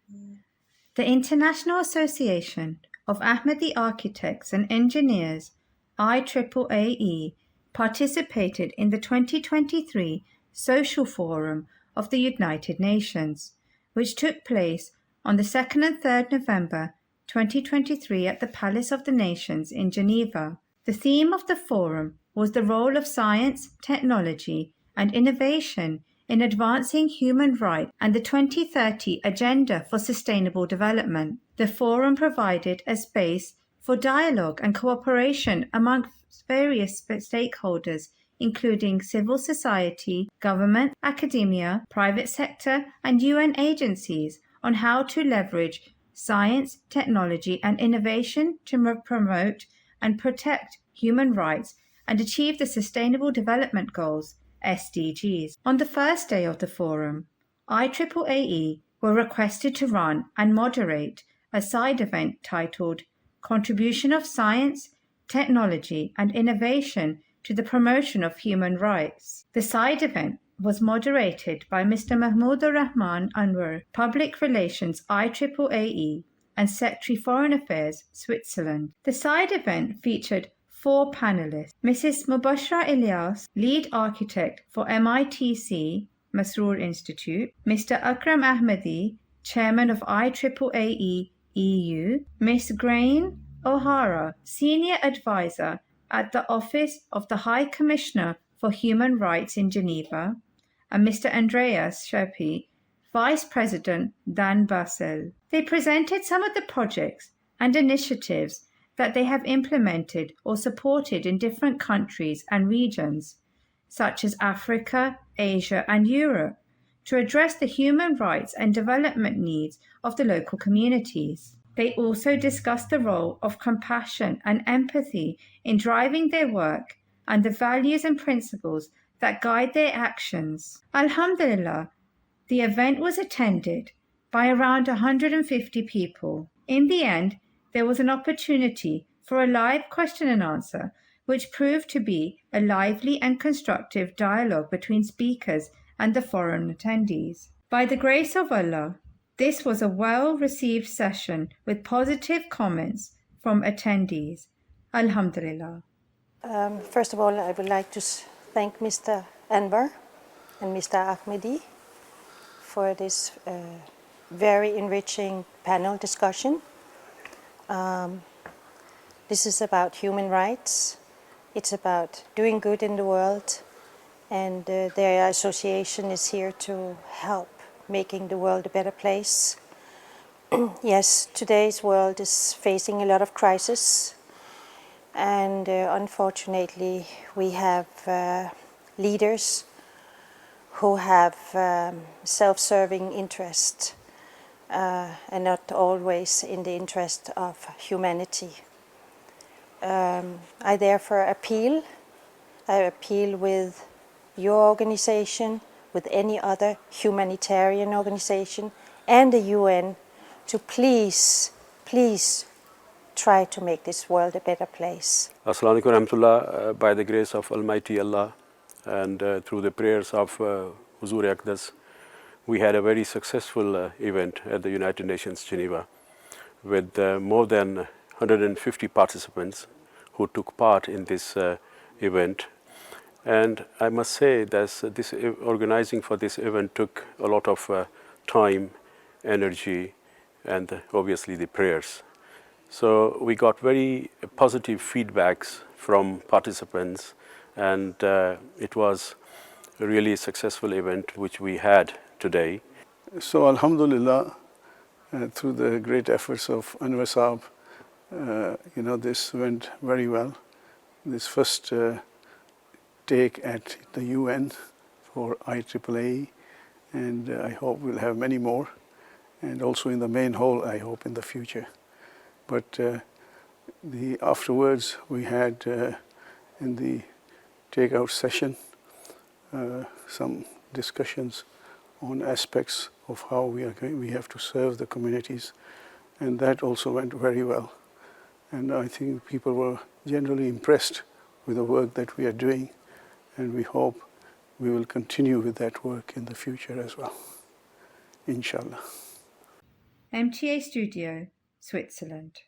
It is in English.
The International Association of Ahmadi Architects and Engineers, IAAAE, participated in the 2023 Social Forum of the United Nations, which took place on the 2nd and 3rd November 2023 at the Palace of the Nations in Geneva. The theme of the forum was the role of science, technology, and innovation in advancing human rights and the 2030 Agenda for Sustainable Development. The forum provided a space for dialogue and cooperation among various stakeholders, including civil society, government, academia, private sector, and UN agencies, on how to leverage science, technology, and innovation to promote and protect human rights and achieve the Sustainable Development Goals, SDGs. On the first day of the forum, IAAAE were requested to run and moderate a side event titled Contribution of Science, Technology and Innovation to the Promotion of Human Rights. The side event was moderated by Mr. Mahmoud Rahman Anwar, Public Relations IAAAE and Secretary Foreign Affairs, Switzerland. The side event featured 4 panelists: Mrs. Mubashra Ilyas, Lead Architect for MITC Masroor Institute, Mr. Akram Ahmadi, Chairman of IAAAE EU, Ms. Grain O'Hara, Senior Advisor at the Office of the High Commissioner for Human Rights in Geneva, and Mr. Andreas Sherpi, Vice President Dan Basel. They presented some of the projects and initiatives that they have implemented or supported in different countries and regions, such as Africa, Asia, and Europe, to address the human rights and development needs of the local communities. They also discussed the role of compassion and empathy in driving their work and the values and principles that guide their actions. Alhamdulillah, the event was attended by around 150 people. In the end, there was an opportunity for a live question and answer, which proved to be a lively and constructive dialogue between speakers and the foreign attendees. By the grace of Allah, this was a well-received session with positive comments from attendees. Alhamdulillah. First of all, I would like to thank Mr. Anwar and Mr. Ahmadi for this very enriching panel discussion. This is about human rights. It's about doing good in the world, and their association is here to help making the world a better place. Yes, today's world is facing a lot of crisis, and unfortunately we have leaders who have self-serving interest and not always in the interest of humanity. I therefore appeal with your organization, with any other humanitarian organization, and the UN to please try to make this world a better place. Assalamu alaikum warahmatullah. By the grace of Almighty Allah and through the prayers of Huzur Aqdas, we had a very successful event at the United Nations Geneva with more than 150 participants who took part in this event. And I must say that this organizing for this event took a lot of time, energy, and obviously the prayers. So we got very positive feedbacks from participants, and it was a really successful event which we had today. So Alhamdulillah, through the great efforts of Anwar Saab, this went very well. This first take at the UN for IAAAE, and I hope we'll have many more, and also in the main hall, I hope, in the future. But afterwards we had in the takeout session some discussions on aspects of how we have to serve the communities, and that also went very well. And I think people were generally impressed with the work that we are doing, and we hope we will continue with that work in the future as well, inshallah. MTA Studio, Switzerland.